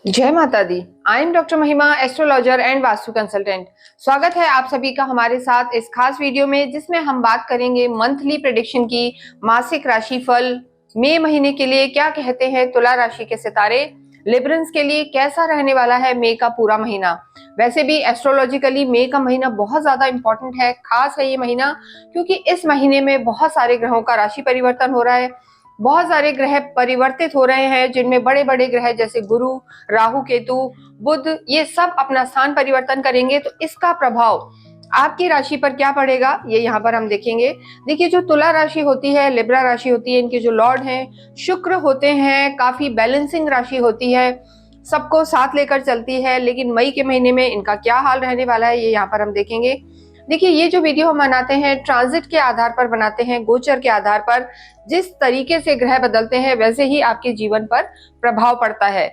जय माता दी। I am doctor महिमा, एस्ट्रोलॉजर एंड वास्तु कंसल्टेंट। स्वागत है आप सभी का हमारे साथ इस खास वीडियो में, जिसमें हम बात करेंगे मंथली प्रेडिक्शन की, मासिक राशिफल। मई महीने के लिए क्या कहते हैं तुला राशि के सितारे, लिब्रंस के लिए कैसा रहने वाला है मई का पूरा महीना। वैसे भी एस्ट्रोलॉजिकली मई का महीना बहुत ज्यादा इंपॉर्टेंट है, खास है ये महीना, क्योंकि इस महीने में बहुत सारे ग्रहों का राशि परिवर्तन हो रहा है। बहुत सारे ग्रह परिवर्तित हो रहे हैं, जिनमें बड़े बड़े ग्रह जैसे गुरु, राहु, केतु, बुध, ये सब अपना स्थान परिवर्तन करेंगे। तो इसका प्रभाव आपकी राशि पर क्या पड़ेगा, ये यहाँ पर हम देखेंगे। देखिए, जो तुला राशि होती है, लिब्रा राशि होती है, इनके जो लॉर्ड हैं शुक्र होते हैं, काफी बैलेंसिंग राशि होती है, सबको साथ लेकर चलती है। लेकिन मई के महीने में इनका क्या हाल रहने वाला है, ये यहाँ पर हम देखेंगे। देखिए, ये जो वीडियो हम बनाते हैं ट्रांजिट के आधार पर बनाते हैं, गोचर के आधार पर। जिस तरीके से ग्रह बदलते हैं वैसे ही आपके जीवन पर प्रभाव पड़ता है।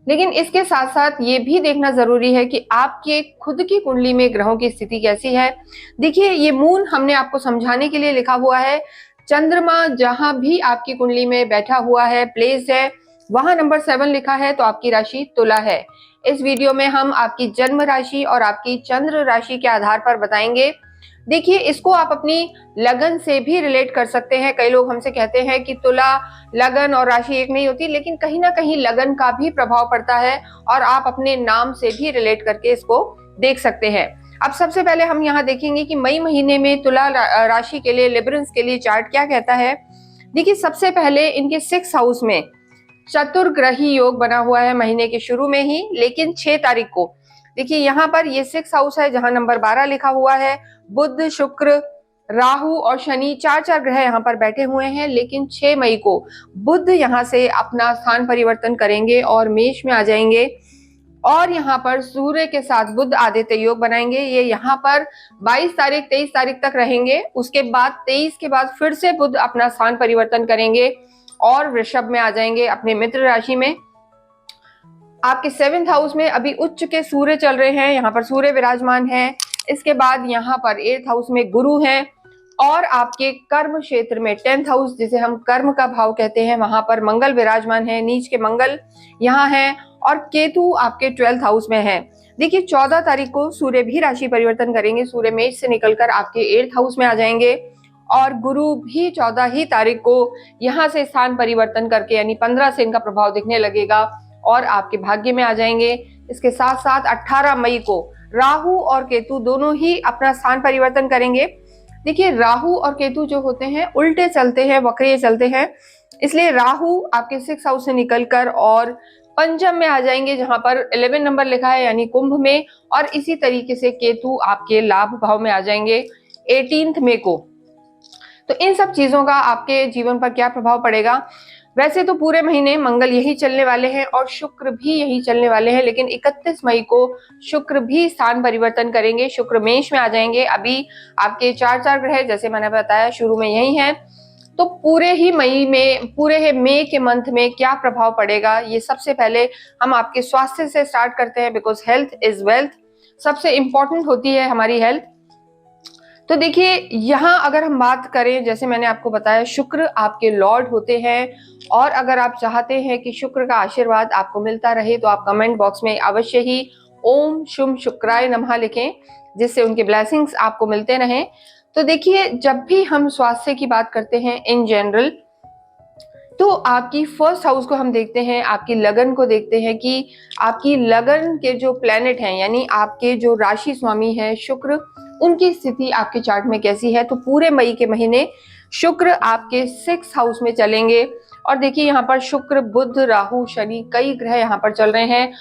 लेकिन इसके साथ साथ ये भी देखना जरूरी है कि आपके खुद की कुंडली में ग्रहों की स्थिति कैसी है। देखिए, ये मून हमने आपको समझाने के लिए लिखा हुआ है। चंद्रमा जहां भी आपकी कुंडली में बैठा हुआ है, प्लेस है, वहां नंबर 7 लिखा है, तो आपकी राशि तुला है। इस वीडियो में हम आपकी जन्म राशि और आपकी चंद्र राशि के आधार पर बताएंगे। देखिए, इसको आप अपनी लगन से भी रिलेट कर सकते हैं। कई लोग हमसे कहते हैं कि तुला, लगन और राशि एक नहीं होती, लेकिन कहीं ना कहीं लगन का भी प्रभाव पड़ता है और आप अपने नाम से भी रिलेट करके इसको देख सकते हैं। अब सबसे पहले हम यहाँ देखेंगे कि मई महीने में तुला राशि के लिए, लिब्रंस के लिए चार्ट क्या कहता है। देखिए, सबसे पहले इनके 6 हाउस में चतुर्ग्रही योग बना हुआ है महीने के शुरू में ही, लेकिन 6 तारीख को। देखिए, यहाँ पर ये 6 हाउस है जहां नंबर 12 लिखा हुआ है। बुध, शुक्र, राहु और शनि, 4 ग्रह यहाँ पर बैठे हुए हैं। लेकिन 6 मई को बुध यहाँ से अपना स्थान परिवर्तन करेंगे और मेष में आ जाएंगे, और यहाँ पर सूर्य के साथ बुध आदित्य योग बनाएंगे। ये यहाँ पर 22 तारीख 23 तारीख तक रहेंगे। उसके बाद 23 के बाद फिर से बुध अपना स्थान परिवर्तन करेंगे और वृषभ में आ जाएंगे, अपने मित्र राशि में। आपके 7th हाउस में अभी उच्च के सूर्य चल रहे हैं, यहाँ पर सूर्य विराजमान है। इसके बाद यहाँ पर 8th हाउस में गुरु हैं, और आपके कर्म क्षेत्र में 10th हाउस, जिसे हम कर्म का भाव कहते हैं, वहां पर मंगल विराजमान है, नीच के मंगल यहाँ है, और केतु आपके 12th हाउस में है। देखिए, 14 तारीख को सूर्य भी राशि परिवर्तन करेंगे, सूर्य मेष से निकलकर आपके 8th हाउस में आ जाएंगे, और गुरु भी 14 ही तारीख को यहाँ से स्थान परिवर्तन करके, यानी 15 से इनका प्रभाव दिखने लगेगा और आपके भाग्य में आ जाएंगे। इसके साथ साथ 18 मई को राहु और केतु दोनों ही अपना स्थान परिवर्तन करेंगे। देखिए, राहु और केतु जो होते हैं उल्टे चलते हैं, वक्रीय चलते हैं, इसलिए राहु आपके 6 हाउस से निकलकर और पंचम में आ जाएंगे, जहां पर 11 नंबर लिखा है, यानी कुंभ में। और इसी तरीके से केतु आपके लाभ भाव में आ जाएंगे 18 मई को। तो इन सब चीजों का आपके जीवन पर क्या प्रभाव पड़ेगा। वैसे तो पूरे महीने मंगल यही चलने वाले हैं और शुक्र भी यही चलने वाले हैं, लेकिन 31 मई को शुक्र भी स्थान परिवर्तन करेंगे, शुक्र मेष में आ जाएंगे। अभी आपके 4 ग्रह, जैसे मैंने बताया, शुरू में यही हैं। तो पूरे ही मई में, पूरे मई के मंथ में क्या प्रभाव पड़ेगा, ये सबसे पहले हम आपके स्वास्थ्य से स्टार्ट करते हैं, बिकॉज हेल्थ इज वेल्थ। सबसे इंपॉर्टेंट होती है हमारी हेल्थ। तो देखिए, यहाँ अगर हम बात करें, जैसे मैंने आपको बताया, शुक्र आपके लॉर्ड होते हैं, और अगर आप चाहते हैं कि शुक्र का आशीर्वाद आपको मिलता रहे, तो आप कमेंट बॉक्स में अवश्य ही ओम शुभ शुक्राय नमः लिखें, जिससे उनके ब्लेसिंग्स आपको मिलते रहें। तो देखिए, जब भी हम स्वास्थ्य की बात करते हैं इन जनरल, तो आपकी 1st हाउस को हम देखते हैं, आपकी लगन को देखते हैं कि आपकी लगन के जो प्लैनेट हैं, यानी आपके जो राशि स्वामी हैं शुक्र, उनकी स्थिति आपके चार्ट में कैसी है। तो पूरे मई के महीने शुक्र आपके 6 हाउस में चलेंगे, और देखिए, यहाँ पर शुक्र, बुध, राहु, शनि, कई ग्रह यहाँ पर चल रहे हैं,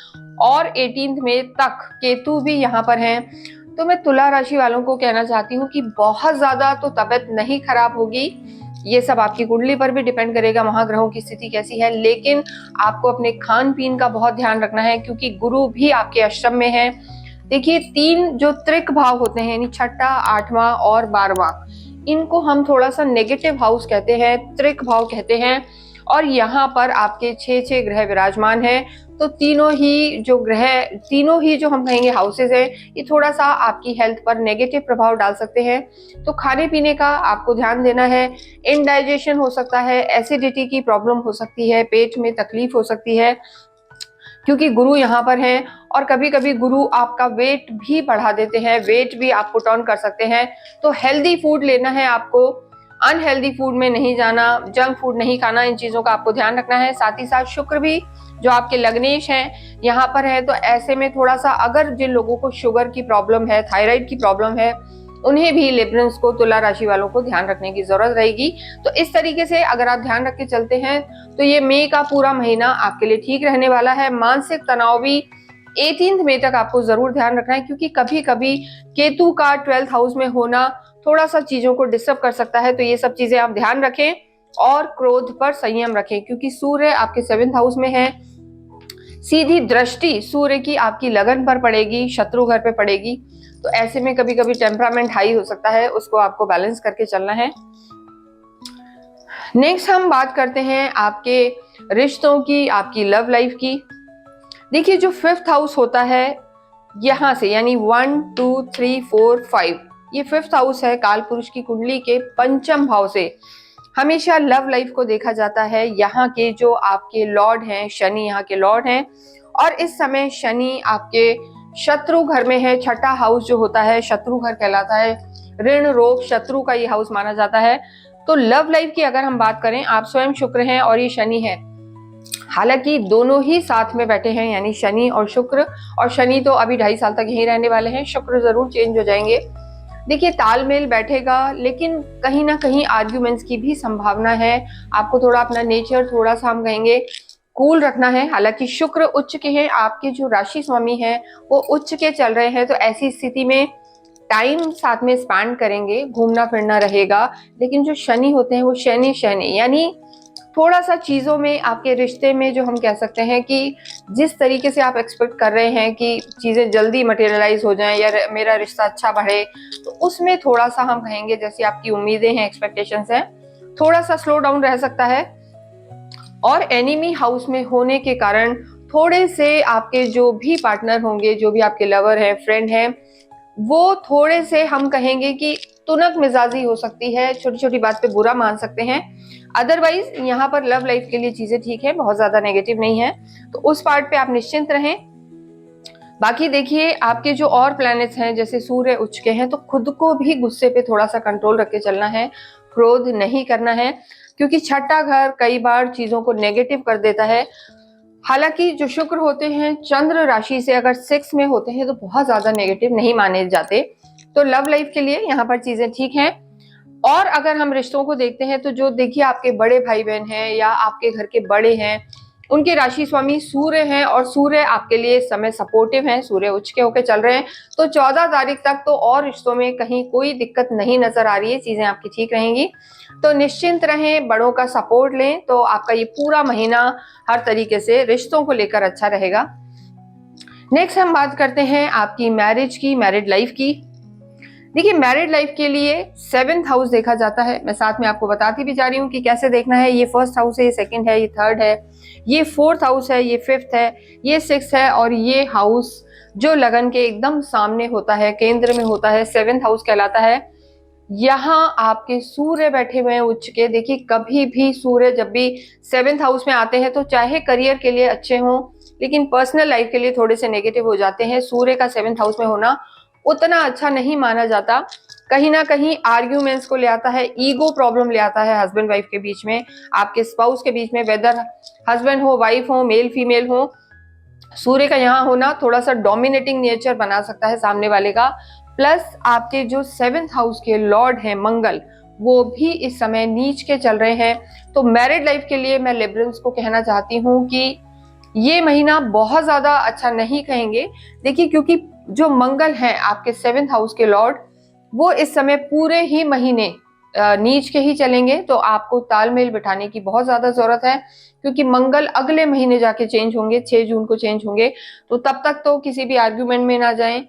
और 18 मई तक केतु भी यहाँ पर हैं। तो मैं तुला राशि वालों को कहना चाहती हूँ कि बहुत ज्यादा तो तबीयत नहीं खराब होगी। ये सब आपकी कुंडली पर भी डिपेंड करेगा, वहां ग्रहों की स्थिति कैसी है, लेकिन आपको अपने खान पीन का बहुत ध्यान रखना है, क्योंकि गुरु भी आपके अष्टम में है। देखिए, 3 जो त्रिक भाव होते हैं, यानी 6ठा, 8वां और 12वां, इनको हम थोड़ा सा नेगेटिव हाउस कहते हैं, त्रिक भाव कहते हैं, और यहाँ पर आपके 6 ग्रह विराजमान हैं। तो तीनों ही जो हम कहेंगे हाउसेज हैं, ये थोड़ा सा आपकी हेल्थ पर नेगेटिव प्रभाव डाल सकते हैं। तो खाने पीने का आपको ध्यान देना है। इनडाइजेशन हो सकता है, एसिडिटी की प्रॉब्लम हो सकती है, पेट में तकलीफ हो सकती है, क्योंकि गुरु यहाँ पर हैं और कभी कभी गुरु आपका वेट भी बढ़ा देते हैं, वेट भी आप पुट ऑन कर सकते हैं। तो हेल्दी फूड लेना है आपको, अनहेल्दी फूड में नहीं जाना, जंक फूड नहीं खाना, इन चीजों का आपको ध्यान रखना है। साथ ही साथ शुक्र भी जो आपके लग्नेश हैं यहाँ पर है, तो ऐसे में थोड़ा सा अगर जिन लोगों को शुगर की प्रॉब्लम है, थायराइड की प्रॉब्लम है, उन्हें भी लिब्रंस को, तुला राशि वालों को ध्यान रखने की जरूरत रहेगी। तो इस तरीके से अगर आप ध्यान रख के चलते हैं तो ये मई का पूरा महीना आपके लिए ठीक रहने वाला है। मानसिक तनाव भी 18 मई तक आपको जरूर ध्यान रखना है, क्योंकि कभी कभी केतु का 12th हाउस में होना थोड़ा सा चीजों को डिस्टर्ब कर सकता है। तो ये सब चीजें आप ध्यान रखें और क्रोध पर संयम रखें, क्योंकि सूर्य आपके 7th हाउस में है। सीधी दृष्टि सूर्य की आपकी लगन पर पड़ेगी, शत्रु घर पे पड़ेगी। तो ऐसे में कभी कभी टेम्परामेंट हाई हो सकता है, उसको आपको बैलेंस करके चलना है। नेक्स्ट हम बात करते हैं आपके रिश्तों की, आपकी लव लाइफ की। देखिए, जो 5th हाउस होता है यहां से, यानी 1 2 3 4 5, ये 5th हाउस है काल पुरुष की कुंडली के पंचम भाव से हमेशा लव लाइफ को देखा जाता है। यहाँ के जो आपके लॉर्ड हैं, शनि यहाँ के लॉर्ड हैं, और इस समय शनि आपके शत्रु घर में है। छठा हाउस जो होता है शत्रु घर कहलाता है, ऋण रोग शत्रु का ये हाउस माना जाता है। तो लव लाइफ की अगर हम बात करें, आप स्वयं शुक्र हैं और ये शनि है, हालांकि दोनों ही साथ में बैठे हैं, यानी शनि और शुक्र। और शनि तो अभी 2.5 साल तक यहीं रहने वाले हैं, शुक्र जरूर चेंज हो जाएंगे। देखिए, तालमेल बैठेगा, लेकिन कहीं ना कहीं आर्ग्यूमेंट्स की भी संभावना है। आपको थोड़ा अपना नेचर थोड़ा सा हम कहेंगे कूल रखना है। हालांकि शुक्र उच्च के हैं, आपके जो राशि स्वामी हैं वो उच्च के चल रहे हैं, तो ऐसी स्थिति में टाइम साथ में स्पेंड करेंगे, घूमना फिरना रहेगा। लेकिन जो शनि होते हैं वो शनि शनि, यानी थोड़ा सा चीजों में, आपके रिश्ते में जो हम कह सकते हैं कि जिस तरीके से आप एक्सपेक्ट कर रहे हैं कि चीजें जल्दी मटेरियलाइज हो जाएं या मेरा रिश्ता अच्छा बढ़े, तो उसमें थोड़ा सा हम कहेंगे जैसी आपकी उम्मीदें हैं, एक्सपेक्टेशंस हैं, थोड़ा सा स्लो डाउन रह सकता है। और एनिमी हाउस में होने के कारण थोड़े से आपके जो भी पार्टनर होंगे, जो भी आपके लवर हैं, फ्रेंड हैं, वो थोड़े से हम कहेंगे कि तुनक मिजाजी हो सकती है, छोटी छोटी बात पे बुरा मान सकते हैं। अदरवाइज यहाँ पर लव लाइफ के लिए चीजें ठीक है, बहुत ज्यादा नेगेटिव नहीं है, तो उस पार्ट पे आप निश्चिंत रहें। बाकी देखिए, आपके जो और प्लैनेट्स हैं जैसे सूर्य उच्च के हैं, तो खुद को भी गुस्से पे थोड़ा सा कंट्रोल रख के चलना है, क्रोध नहीं करना है, क्योंकि छठा घर कई बार चीजों को नेगेटिव कर देता है। हालांकि जो शुक्र होते हैं चंद्र राशि से अगर 6 में होते हैं तो बहुत ज्यादा नेगेटिव नहीं माने जाते। तो लव लाइफ के लिए यहाँ पर चीजें ठीक हैं। और अगर हम रिश्तों को देखते हैं तो जो देखिए आपके बड़े भाई बहन हैं या आपके घर के बड़े हैं, उनके राशि स्वामी सूर्य हैं, और सूर्य आपके लिए इस समय सपोर्टिव हैं, सूर्य उच्च के होकर चल रहे हैं। तो 14 तारीख तक तो और रिश्तों में कहीं कोई दिक्कत नहीं नजर आ रही है, चीजें आपकी ठीक रहेंगी। तो निश्चिंत रहें, बड़ों का सपोर्ट लें, तो आपका ये पूरा महीना हर तरीके से रिश्तों को लेकर अच्छा रहेगा। नेक्स्ट हम बात करते हैं आपकी मैरिज की, मैरिड लाइफ की। देखिए, मैरिड लाइफ के लिए 7th हाउस देखा जाता है। मैं साथ में आपको बताती भी जा रही हूँ कि कैसे देखना है। ये 1st हाउस है, ये 2nd है, ये 3rd है, ये 4th हाउस है, ये 5th है, ये 6th है, और ये हाउस जो लगन के एकदम सामने होता है, केंद्र में होता है, 7th हाउस कहलाता है। यहाँ आपके सूर्य बैठे हुए हैं उच्च के। देखिए, कभी भी सूर्य जब भी 7th हाउस में आते हैं तो चाहे करियर के लिए अच्छे हों, लेकिन पर्सनल लाइफ के लिए थोड़े से नेगेटिव हो जाते हैं। सूर्य का 7th हाउस में होना उतना अच्छा नहीं माना जाता, कहीं ना कहीं आर्ग्यूमेंट्स को ले आता है, ईगो प्रॉब्लम ले आता है हस्बैंड वाइफ के बीच में, आपके स्पाउस के बीच में, वेदर हस्बैंड हो, वाइफ हो, मेल फीमेल हो। सूर्य का यहाँ होना थोड़ा सा डोमिनेटिंग नेचर बना सकता है सामने वाले का। प्लस आपके जो 7th हाउस के लॉर्ड हैं मंगल, वो भी इस समय नीच के चल रहे हैं। तो मैरिड लाइफ के लिए मैं लिब्रल्स को कहना चाहती हूँ कि ये महीना बहुत ज्यादा अच्छा नहीं कहेंगे। देखिए, क्योंकि जो मंगल हैं आपके 7th हाउस के लॉर्ड, वो इस समय पूरे ही महीने नीच के ही चलेंगे। तो आपको तालमेल बिठाने की बहुत ज्यादा जरूरत है, क्योंकि मंगल अगले महीने जाके चेंज होंगे, 6 जून को चेंज होंगे। तो तब तक तो किसी भी आर्ग्यूमेंट में ना जाएं,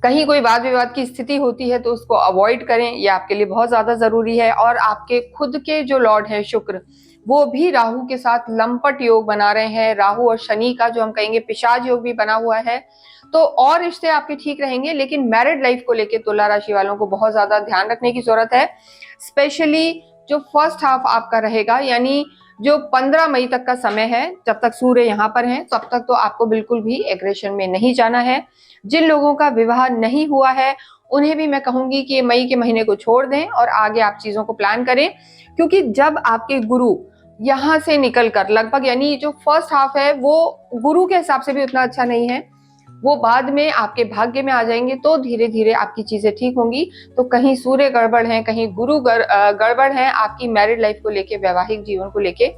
कहीं कोई वाद विवाद की स्थिति होती है तो उसको अवॉइड करें, ये आपके लिए बहुत ज्यादा जरूरी है। और आपके खुद के जो लॉर्ड है शुक्र, वो भी राहु के साथ लंपट योग बना रहे हैं। राहु और शनि का जो हम कहेंगे पिशाच योग भी बना हुआ है। तो और रिश्ते आपके ठीक रहेंगे, लेकिन मैरिड लाइफ को लेकर तुला राशि वालों को बहुत ज्यादा ध्यान रखने की जरूरत है। स्पेशली जो 1st हाफ आपका रहेगा, यानी जो 15 मई तक का समय है, जब तक सूर्य यहाँ पर है तब तक तो आपको बिल्कुल भी एग्रेशन में नहीं जाना है। जिन लोगों का विवाह नहीं हुआ है उन्हें भी मैं कहूंगी कि मई के महीने को छोड़ दें और आगे आप चीजों को प्लान करें, क्योंकि जब आपके गुरु यहाँ से निकलकर लगभग, यानी जो फर्स्ट हाफ है वो गुरु के हिसाब से भी उतना अच्छा नहीं है, वो बाद में आपके भाग्य में आ जाएंगे तो धीरे धीरे आपकी चीजें ठीक होंगी। तो कहीं सूर्य गड़बड़ है, कहीं गुरु गड़बड़ है आपकी मैरिड लाइफ को लेके, वैवाहिक जीवन को लेके।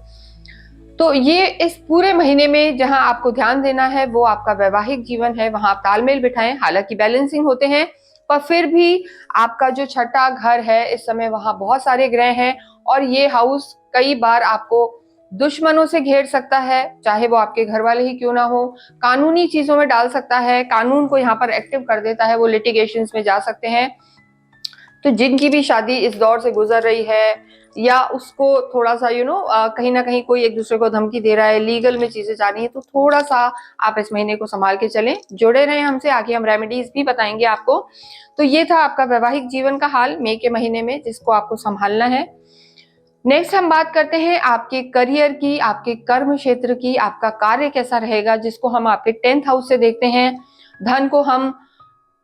तो ये इस पूरे महीने में जहां आपको ध्यान देना है वो आपका वैवाहिक जीवन है, वहां आप तालमेल बिठाएं। हालांकि बैलेंसिंग होते हैं पर फिर भी आपका जो छठा घर है इस समय वहां बहुत सारे ग्रह हैं और ये हाउस कई बार आपको दुश्मनों से घेर सकता है, चाहे वो आपके घर वाले ही क्यों ना हो। कानूनी चीजों में डाल सकता है, कानून को यहाँ पर एक्टिव कर देता है, वो लिटिगेशंस में जा सकते हैं। तो जिनकी भी शादी इस दौर से गुजर रही है या उसको थोड़ा सा कहीं ना कहीं कोई एक दूसरे को धमकी दे रहा है, लीगल में चीजें जा रही है, तो थोड़ा सा आप इस महीने को संभाल के चलें। जुड़े रहें हमसे, आगे हम रेमेडीज भी बताएंगे आपको। तो ये था आपका वैवाहिक जीवन का हाल मई के महीने में, जिसको आपको संभालना है। नेक्स्ट हम बात करते हैं आपके करियर की, आपके कर्म क्षेत्र की, आपका कार्य कैसा रहेगा, जिसको हम आपके 10th हाउस से देखते हैं। धन को हम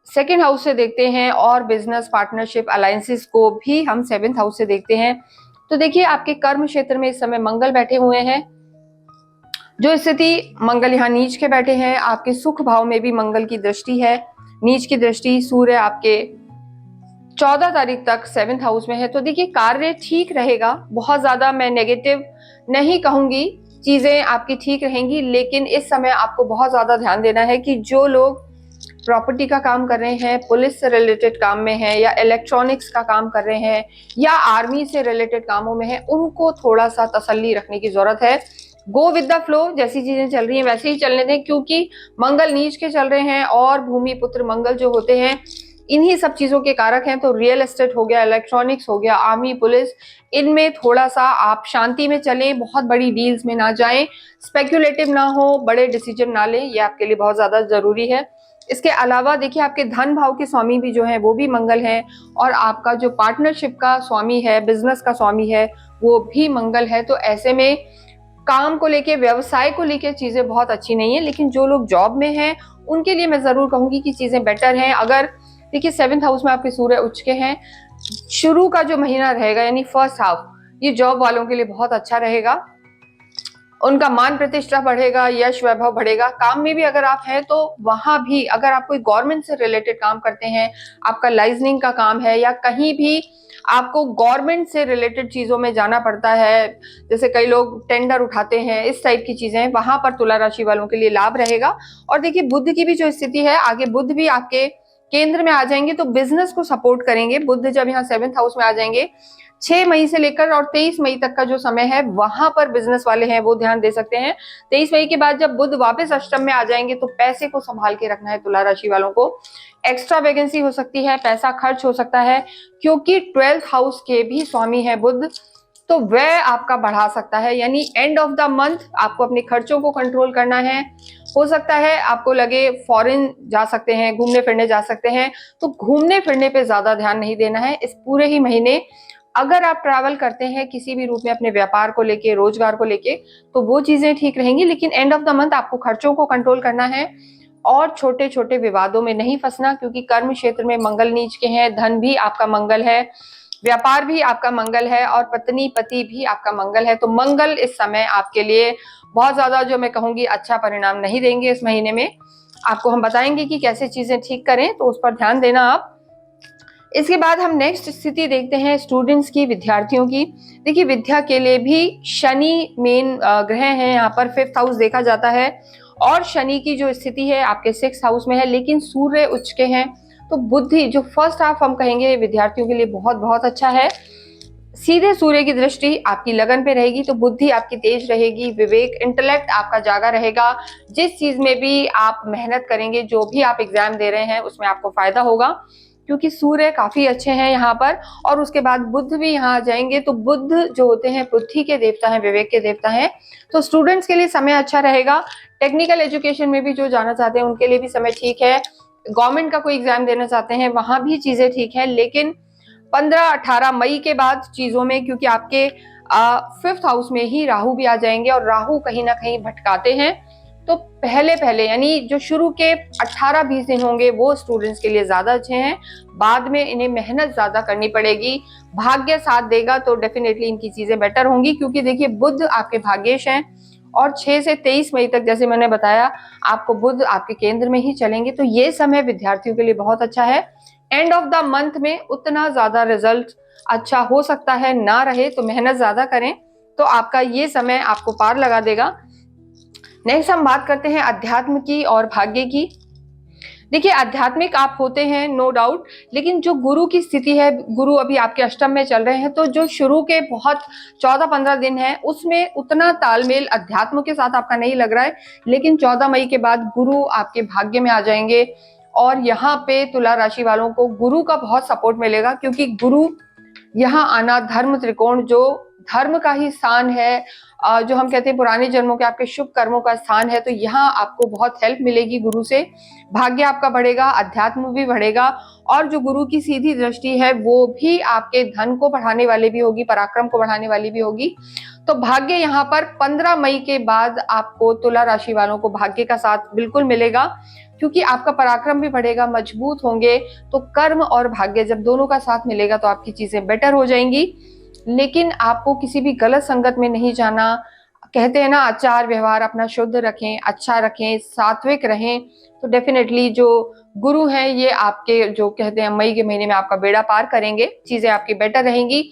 2nd हाउस से देखते हैं और बिजनेस पार्टनरशिप अलायंसेस को भी हम 7th हाउस से देखते हैं। तो देखिए आपके कर्म क्षेत्र में इस समय मंगल बैठे हुए हैं, जो स्थिति मंगल यहाँ नीच के बैठे हैं। आपके सुख भाव में भी मंगल की दृष्टि है, नीच की दृष्टि। सूर्य आपके 14 तारीख तक 7th हाउस में है। तो देखिए कार्य ठीक रहेगा, बहुत ज्यादा मैं नेगेटिव नहीं कहूंगी, चीजें आपकी ठीक रहेंगी। लेकिन इस समय आपको बहुत ज्यादा ध्यान देना है कि जो लोग प्रॉपर्टी का काम कर रहे हैं, पुलिस से रिलेटेड काम में है या इलेक्ट्रॉनिक्स का काम कर रहे हैं या आर्मी से रिलेटेड कामों में है, उनको थोड़ा सा तसल्ली रखने की जरूरत है। गो विद द फ्लो, जैसी चीजें चल रही हैं वैसे ही चलने दें, क्योंकि मंगल नीच के चल रहे हैं और भूमि पुत्र मंगल जो होते हैं इन्हीं सब चीजों के कारक हैं। तो रियल एस्टेट हो गया, इलेक्ट्रॉनिक्स हो गया, आर्मी, पुलिस, इनमें थोड़ा सा आप शांति में चलें, बहुत बड़ी डील्स में ना जाएं, स्पेक्युलेटिव ना हो, बड़े डिसीजन ना लें, ये आपके लिए बहुत ज्यादा जरूरी है। इसके अलावा देखिए आपके धन भाव के स्वामी भी जो है वो भी मंगल है और आपका जो पार्टनरशिप का स्वामी है, बिजनेस का स्वामी है, वो भी मंगल है। तो ऐसे में काम को लेके, व्यवसाय को लेके चीजें बहुत अच्छी नहीं है। लेकिन जो लोग जॉब में हैं उनके लिए मैं जरूर कहूंगी कि चीजें बेटर हैं। अगर देखिए 7th हाउस में आपके सूर्य उच्च के हैं, शुरू का जो महीना रहेगा यानी फर्स्ट हाफ, ये जॉब वालों के लिए बहुत अच्छा रहेगा। उनका मान प्रतिष्ठा बढ़ेगा, यश वैभव बढ़ेगा। काम में भी अगर आप हैं तो वहां भी, अगर आप कोई गवर्नमेंट से रिलेटेड काम करते हैं, आपका लाइजनिंग का काम है या कहीं भी आपको गवर्नमेंट से रिलेटेड चीजों में जाना पड़ता है, जैसे कई लोग टेंडर उठाते हैं, इस टाइप की चीजें, वहां पर तुला राशि वालों के लिए लाभ रहेगा। और देखिए बुध की भी जो स्थिति है, आगे बुध भी आपके केंद्र में आ जाएंगे तो बिजनेस को सपोर्ट करेंगे। बुध जब यहाँ 7th हाउस में आ जाएंगे, 6 मई से लेकर और 23 मई तक का जो समय है वहां पर बिजनेस वाले हैं वो ध्यान दे सकते हैं। 23 मई के बाद जब बुध वापस अष्टम में आ जाएंगे तो पैसे को संभाल के रखना है तुला राशि वालों को। एक्स्ट्रा वैकेंसी हो सकती है, पैसा खर्च हो सकता है, क्योंकि 12th हाउस के भी स्वामी है बुध, तो वह आपका बढ़ा सकता है। यानी एंड ऑफ द मंथ आपको अपने खर्चों को कंट्रोल करना है। हो सकता है आपको लगे फॉरेन जा सकते हैं, घूमने फिरने जा सकते हैं, तो घूमने फिरने पे ज्यादा ध्यान नहीं देना है इस पूरे ही महीने। अगर आप ट्रैवल करते हैं किसी भी रूप में अपने व्यापार को लेके, रोजगार को लेके, तो वो चीजें ठीक रहेंगी। लेकिन एंड ऑफ द मंथ आपको खर्चों को कंट्रोल करना है और छोटे छोटे विवादों में नहीं फंसना, क्योंकि कर्म क्षेत्र में मंगल नीच के हैं, धन भी आपका मंगल है, व्यापार भी आपका मंगल है और पत्नी पति भी आपका मंगल है। तो मंगल इस समय आपके लिए बहुत ज्यादा, जो मैं कहूंगी, अच्छा परिणाम नहीं देंगे इस महीने में। आपको हम बताएंगे कि कैसे चीजें ठीक करें, तो उस पर ध्यान देना आप। इसके बाद हम नेक्स्ट स्थिति देखते हैं स्टूडेंट्स की, विद्यार्थियों की। देखिए विद्या के लिए भी शनि मेन ग्रह है, यहाँ पर 5th हाउस देखा जाता है और शनि की जो स्थिति है आपके 6th हाउस में है, लेकिन सूर्य उच्च के हैं। तो बुद्धि जो फर्स्ट हाफ हम कहेंगे विद्यार्थियों के लिए बहुत बहुत अच्छा है। सीधे सूर्य की दृष्टि आपकी लगन पे रहेगी तो बुद्धि आपकी तेज रहेगी, विवेक, इंटेलेक्ट आपका जागा रहेगा। जिस चीज में भी आप मेहनत करेंगे, जो भी आप एग्जाम दे रहे हैं, उसमें आपको फायदा होगा, क्योंकि सूर्य काफी अच्छे हैं यहाँ पर। और उसके बाद बुध भी यहाँ आ जाएंगे। तो बुध जो होते हैं बुद्धि के देवता हैं, विवेक के देवता हैं। तो स्टूडेंट्स के लिए समय अच्छा रहेगा। टेक्निकल एजुकेशन में भी जो जाना चाहते हैं उनके लिए भी समय ठीक है। गवर्नमेंट का कोई एग्जाम देना चाहते हैं वहां भी चीजें ठीक है। लेकिन 15-18 मई के बाद चीजों में, क्योंकि आपके 5th हाउस में ही राहु भी आ जाएंगे और राहु कहीं ना कहीं भटकाते हैं। तो पहले यानी जो शुरू के 18-20 दिन होंगे वो स्टूडेंट्स के लिए ज्यादा अच्छे हैं, बाद में इन्हें मेहनत ज्यादा करनी पड़ेगी। भाग्य साथ देगा तो डेफिनेटली इनकी चीजें बेटर होंगी, क्योंकि देखिए बुध आपके भाग्येश हैं और 6 से 23 मई तक जैसे मैंने बताया आपको बुध आपके केंद्र में ही चलेंगे। तो ये समय विद्यार्थियों के लिए बहुत अच्छा है। एंड ऑफ द मंथ में उतना ज्यादा रिजल्ट अच्छा हो सकता है ना रहे, तो मेहनत ज्यादा करें तो आपका ये समय आपको पार लगा देगा। नेक्स्ट हम बात करते हैं अध्यात्म की और भाग्य की। देखिए आध्यात्मिक आप होते हैं नो डाउट, लेकिन जो गुरु की स्थिति है, गुरु अभी आपके अष्टम में चल रहे हैं, तो जो शुरू के बहुत 14-15 दिन है उसमें उतना तालमेल अध्यात्म के साथ आपका नहीं लग रहा है। लेकिन 14 मई के बाद गुरु आपके भाग्य में आ जाएंगे और यहाँ पे तुला राशि वालों को गुरु का बहुत सपोर्ट मिलेगा, क्योंकि गुरु यहाँ आना धर्म त्रिकोण जो धर्म का ही स्थान है, जो हम कहते हैं पुराने जन्मों के आपके शुभ कर्मों का स्थान है, तो यहाँ आपको बहुत हेल्प मिलेगी गुरु से। भाग्य आपका बढ़ेगा, अध्यात्म भी बढ़ेगा और जो गुरु की सीधी दृष्टि है वो भी आपके धन को बढ़ाने वाली भी होगी, पराक्रम को बढ़ाने वाली भी होगी। तो भाग्य यहाँ पर 15 मई के बाद आपको तुला राशि वालों को भाग्य का साथ बिल्कुल मिलेगा, क्योंकि आपका पराक्रम भी बढ़ेगा, मजबूत होंगे। तो कर्म और भाग्य जब दोनों का साथ मिलेगा तो आपकी चीजें बेटर हो जाएंगी। लेकिन आपको किसी भी गलत संगत में नहीं जाना। कहते हैं ना आचार व्यवहार अपना शुद्ध रखें, अच्छा रखें, सात्विक रहें, तो डेफिनेटली जो गुरु हैं ये आपके जो कहते हैं मई के महीने में आपका बेड़ा पार करेंगे, चीजें आपकी बेटर रहेंगी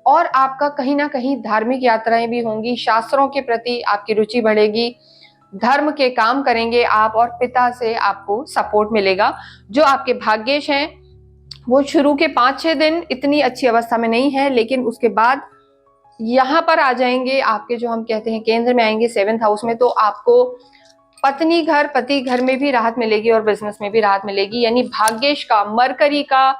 और आपका कहीं ना कहीं धार्मिक यात्राएं भी होंगी, शास्त्रों के प्रति आपकी रुचि बढ़ेगी, धर्म के काम करेंगे आप और पिता से आपको सपोर्ट मिलेगा। जो आपके भाग्येश हैं वो शुरू के 5-6 दिन इतनी अच्छी अवस्था में नहीं है, लेकिन उसके बाद यहाँ पर आ जाएंगे आपके जो हम कहते हैं केंद्र में आएंगे 7th हाउस में, तो आपको पत्नी घर पति घर में भी राहत मिलेगी और बिजनेस में भी राहत मिलेगी। यानी भाग्येश का मरकरी का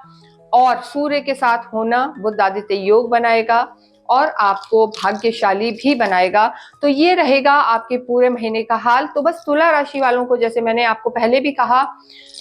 और सूर्य के साथ होना बुध आदित्य योग बनाएगा और आपको भाग्यशाली भी बनाएगा। तो ये रहेगा आपके पूरे महीने का हाल। तो बस तुला राशि वालों को जैसे मैंने आपको पहले भी कहा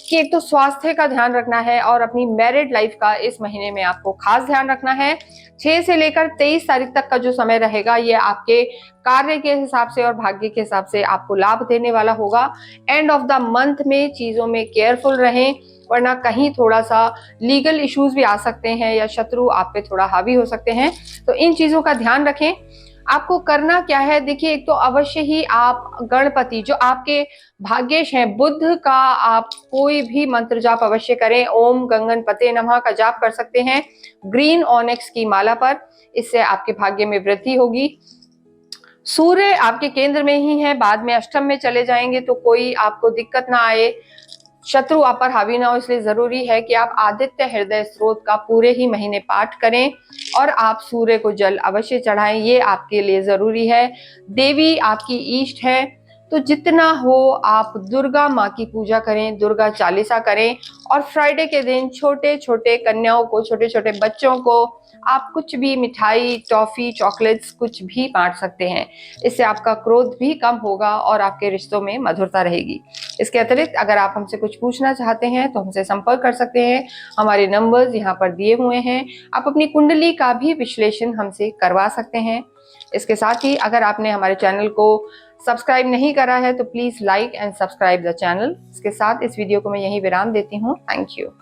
कि एक तो स्वास्थ्य का ध्यान रखना है और अपनी मैरिड लाइफ का इस महीने में आपको खास ध्यान रखना है। 6 से लेकर 23 तारीख तक का जो समय रहेगा ये आपके कार्य के हिसाब से और भाग्य के हिसाब से आपको लाभ देने वाला होगा। एंड ऑफ द मंथ में चीजों में केयरफुल रहें, वरना कहीं थोड़ा सा लीगल इश्यूज भी आ सकते हैं या शत्रु आप पे थोड़ा हावी हो सकते हैं, तो इन चीजों का ध्यान रखें। आपको करना क्या है, देखिए एक तो अवश्य ही आप गणपति जो आपके भाग्येश हैं बुध का आप कोई भी मंत्र जाप अवश्य करें। ओम गंगनपते नमः का जाप कर सकते हैं ग्रीन ऑनेक्स की माला पर, इससे आपके भाग्य में वृद्धि होगी। सूर्य आपके केंद्र में ही है, बाद में अष्टम में चले जाएंगे, तो कोई आपको दिक्कत ना आए, शत्रु आप पर हावी ना हो, इसलिए जरूरी है कि आप आदित्य हृदय स्रोत का पूरे ही महीने पाठ करें और आप सूर्य को जल अवश्य चढ़ाएं, ये आपके लिए जरूरी है। देवी आपकी ईष्ट है, तो जितना हो आप दुर्गा माँ की पूजा करें, दुर्गा चालीसा करें और फ्राइडे के दिन छोटे छोटे कन्याओं को, छोटे छोटे बच्चों को आप कुछ भी मिठाई, टॉफी, चॉकलेट्स कुछ भी बांट सकते हैं। इससे आपका क्रोध भी कम होगा और आपके रिश्तों में मधुरता रहेगी। इसके अतिरिक्त अगर आप हमसे कुछ पूछना चाहते हैं तो हमसे संपर्क कर सकते हैं, हमारे नंबर्स यहाँ पर दिए हुए हैं। आप अपनी कुंडली का भी विश्लेषण हमसे करवा सकते हैं। इसके साथ ही अगर आपने हमारे चैनल को सब्सक्राइब नहीं करा है तो please like and subscribe the channel. इसके साथ इस वीडियो को मैं यहीं विराम देती हूँ। Thank you.